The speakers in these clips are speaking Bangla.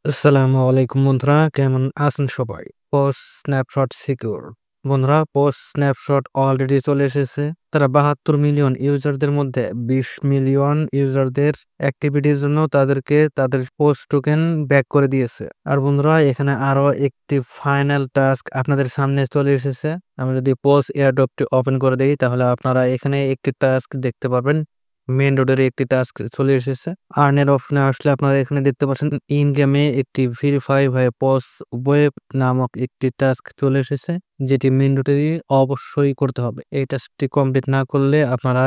আসসালামু আলাইকুম বন্ধুরা, কেমন আছেন সবাই? পোস্ট স্ন্যাপশট সিকিউর বন্ধুরা, পোস্ট স্ন্যাপশট অলরেডি চলে এসেছে। তারা ৭২ মিলিয়ন ইউজারদের মধ্যে ২০ মিলিয়ন ইউজারদের অ্যাক্টিভিটির জন্য তাদেরকে তাদের পোস্ট টোকেন ব্যাক করে দিয়েছে। আর বন্ধুরা, এখানে আরো একটি ফাইনাল টাস্ক আপনাদের সামনে চলে এসেছে। আমি যদি পোস্ট এয়ারড্রপটি ওপেন করে দেই, তাহলে আপনারা এখানে একটি টাস্ক দেখতে পারবেন। মেইন রোডের একটি টাস্ক চলে এসেছে। আর্নের অপশনে আসলে আপনারা এখানে দেখতে পাচ্ছেন ইন গেমে একটি ভেরিফাই বাই পস ওয়েব নামক একটি টাস্ক চলে এসেছে, যেটি মেইন রোডেরই অবশ্যই করতে হবে। এই টাস্কটি কমপ্লিট না করলে আপনারা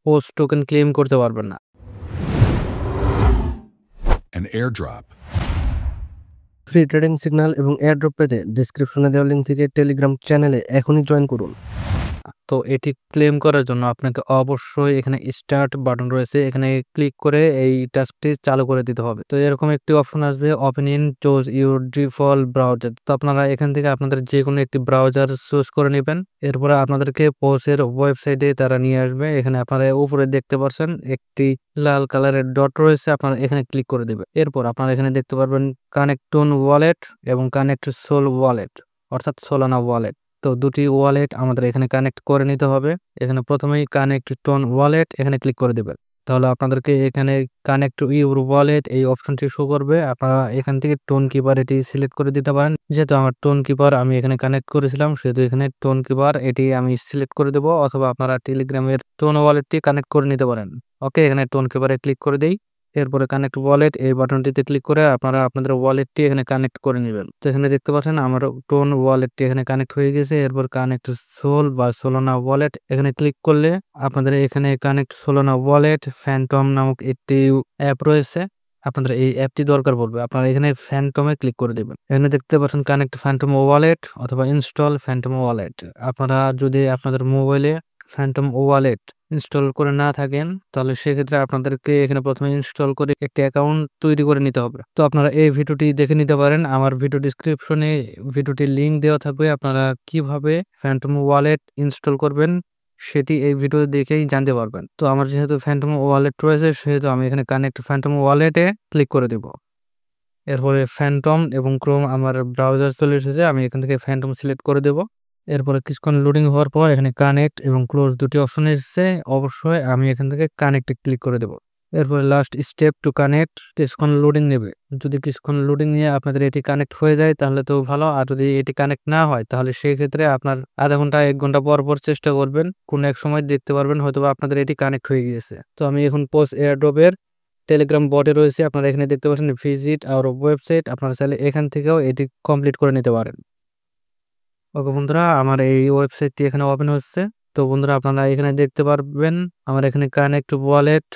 পোস্ট টোকেন ক্লেম করতে পারবেন না। An airdrop. Free trading signal এবং এয়ারড্রপ পেতে ডেসক্রিপশনে দেওয়া লিঙ্ক থেকে টেলিগ্রাম চ্যানেলে এখনই জয়েন করুন। তো এটি ক্লেম করার জন্য আপনাকে অবশ্যই এখানে স্টার্ট বাটন রয়েছে, এখানে ক্লিক করে এই টাস্কটি চালু করে দিতে হবে। তো এরকম একটি অপশন আসবে, open in choose your default browser. তো আপনারা এখান থেকে আপনাদের যে কোনো একটি ব্রাউজার চুজ করে নেবেন। এরপরে আপনাদেরকে পোস্টের ওয়েবসাইটে তারা নিয়ে আসবে। এখানে আপনারা উপরে দেখতে পাচ্ছেন একটি লাল কালারের ডট রয়েছে, আপনারা এখানে ক্লিক করে দেবেন। এরপর আপনারা এখানে দেখতে পারবেন কানেক্ট টোন ওয়ালেট এবং কানেক্ট সোল ওয়ালেট, অর্থাৎ সোলানা ওয়ালেট। তো দুটি ওয়ালেট আমাদের এখানে কানেক্ট করে নিতে হবে। এখানে প্রথমেই কানেক্ট টোন ওয়ালেট এখানে ক্লিক করে দেবেন। তাহলে আপনাদেরকে এখানে কানেক্ট টু ইউর ওয়ালেট এই অপশনটি শো করবে। আপনারা এখান থেকে টোন কিপার এটি সিলেক্ট করে দিতে পারেন। যেহেতু আমার টোন কিপার আমি এখানে কানেক্ট করেছিলাম, সেহেতু এখানে টোন কিপার এটি আমি সিলেক্ট করে দেবো, অথবা আপনারা টেলিগ্রামের টোন ওয়ালেটটি কানেক্ট করে নিতে পারেন। ওকে, এখানে টোন কিপারে ক্লিক করে দেই। এরপরে কানেক্ট ওয়ালেট এই বাটনটিতে ক্লিক করে আপনারা আপনাদের ওয়ালেটটি এখানে কানেক্ট করে নেবেন। তো এখানে দেখতে পাচ্ছেন আমার টোন ওয়ালেটটি এখানে কানেক্ট হয়ে গেছে। এরপর কানেক্ট সোল বা সোলানা ওয়ালেট এখানে ক্লিক করলে আপনাদের এখানে কানেক্ট সোলানা ওয়ালেট ফ্যান্টম নামক একটি অ্যাপ রয়েছে। আপনাদের এই অ্যাপটি দরকার পড়বে, আপনারা এখানে ফ্যান্টমে ক্লিক করে দেবেন। এখানে দেখতে পাচ্ছেন কানেক্ট ফ্যান্টম ওয়ালেট অথবা ইনস্টল ফ্যান্টম ওয়ালেট। আপনারা যদি আপনাদের মোবাইলে ফ্যান্টম ওয়ালেট ইনস্টল করে না থাকেন, তাহলে সেক্ষেত্রে আপনাদেরকে এখানে প্রথমে ইনস্টল করে একটি অ্যাকাউন্ট তৈরি করে নিতে হবে। তো আপনারা এই ভিডিওটি দেখে নিতে পারেন, আমার ভিডিও ডিসক্রিপশনে ভিডিওটির লিঙ্ক দেওয়া থাকবে। আপনারা কিভাবে ফ্যান্টম ওয়ালেট ইনস্টল করবেন সেটি এই ভিডিও দেখেই জানতে পারবেন। তো আমার যেহেতু ফ্যান্টম ওয়ালেট রয়েছে, সেহেতু আমি এখানে কানেক্ট ফ্যান্টম ওয়ালেটে ক্লিক করে দেব। এরপরে ফ্যান্টম এবং ক্রোম আমার ব্রাউজার চলে এসেছে, আমি এখান থেকে ফ্যান্টম সিলেক্ট করে দেব। এরপরে কিছুক্ষণ লোডিং হওয়ার পর এখানে কানেক্ট এবং ক্লোজ দুটি অপশন এসেছে, অবশ্যই আমি এখান থেকে কানেক্টে ক্লিক করে দেব। এরপরে লাস্ট স্টেপ টু কানেক্ট, কিছুক্ষণ লোডিং নেবে। যদি কিছুক্ষণ লোডিং নিয়ে আপনাদের এটি কানেক্ট হয়ে যায় তাহলে তো ভালো, আর যদি এটি কানেক্ট না হয় তাহলে সেই ক্ষেত্রে আপনার আধা ঘন্টা ১ ঘন্টা পর পর চেষ্টা করবেন, কোনো এক সময় দেখতে পারবেন হয়তো আপনাদের এটি কানেক্ট হয়ে গিয়েছে। তো আমি এখন পোস্ট এয়ারড্রপের টেলিগ্রাম বটে রয়েছে, আপনারা এখানে দেখতে পাচ্ছেন ভিজিট আওয়ার ওয়েবসাইট। আপনারা চাইলে এখান থেকেও এটি কমপ্লিট করে নিতে পারেন। ওকে বন্ধুরা, আমার এই ওয়েবসাইটটি এখানে ওপেন হচ্ছে। তো বন্ধুরা, আপনারা এখানে দেখতে পারবেন আমার এখানে connect wallet,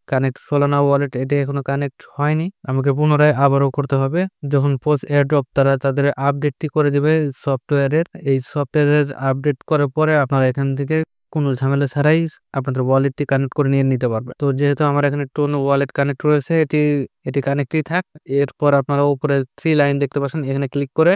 connect Solana wallet এটি এখনো কানেক্ট হয়নি। আমাকে পুনরায় আবারও করতে হবে। যখন পোস্ট এয়ারড্রপ তারা তাদের আপডেটটি করে দেবে সফটওয়্যারের, এই সফটওয়্যারের আপডেট করার পরে আপনারা এখান থেকে কোনো ঝামেলা ছাড়াই আপনাদের ওয়ালেটটি কানেক্ট করে নিয়ে নিতে পারবেন। তো যেহেতু আমার এখানে টোন ওয়ালেট কানেক্ট রয়েছে, এটি কানেক্টই থাক। এরপর আপনারা উপরে 3 লাইন দেখতে পাচ্ছেন, এখানে ক্লিক করে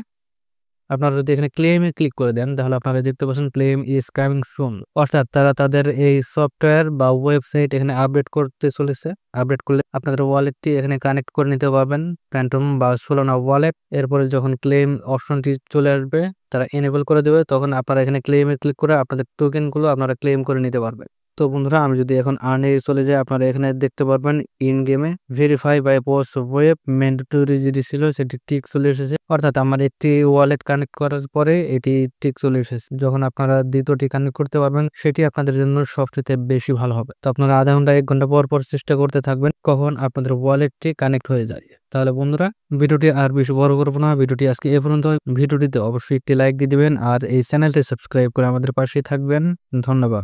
আপনারা যদি এখানে ক্লেমে ক্লিক করে দেন, তাহলে আপনারা দেখতে পাচ্ছেন ক্লেম ইজ কামিং সুন, অর্থাৎ তারা তাদের এই সফটওয়্যার বা ওয়েবসাইট এখানে আপডেট করতে চলেছে। আপডেট করলে আপনাদের ওয়ালেটটি এখানে কানেক্ট করে নিতে পারবেন, ফ্যান্টম বা সোলানা ওয়ালেট। এরপরে যখন ক্লেম অপশনটি চলে আসবে, তারা এনেবল করে দেবে, তখন আপনারা এখানে ক্লেমে ক্লিক করে আপনাদের টোকেনগুলো আপনারা ক্লেম করে নিতে পারবেন। তো বন্ধুরা, আমি যদি এখন আর্নে চলে যাই, আপনারা এখানে দেখতে পারবেন ইন গেমে verify by post web mandatory যেটি ছিল সেটি টিক চলে এসেছে, অর্থাৎ আমার একটি ওয়ালেট কানেক্ট করার পরে এটি টিক চলে এসেছে। যখন আপনারা দ্বিতীয়টি কানেক্ট করতে পারবেন, সেটি আপনাদের জন্য সবচেয়ে বেশি ভালো হবে। তো আপনারা আধা ঘন্টা ১ ঘন্টা পর পর চেষ্টা করতে থাকবেন কখন আপনাদের ওয়ালেটটি কানেক্ট হয়ে যায়। তাহলে বন্ধুরা, ভিডিওটি আর বেশি বড় করবো না, ভিডিওটি আজকে এ পর্যন্ত। ভিডিওটিতে অবশ্যই একটি লাইক দিয়ে দিবেন আর এই চ্যানেলটি সাবস্ক্রাইব করে আমাদের পাশেই থাকবেন। ধন্যবাদ।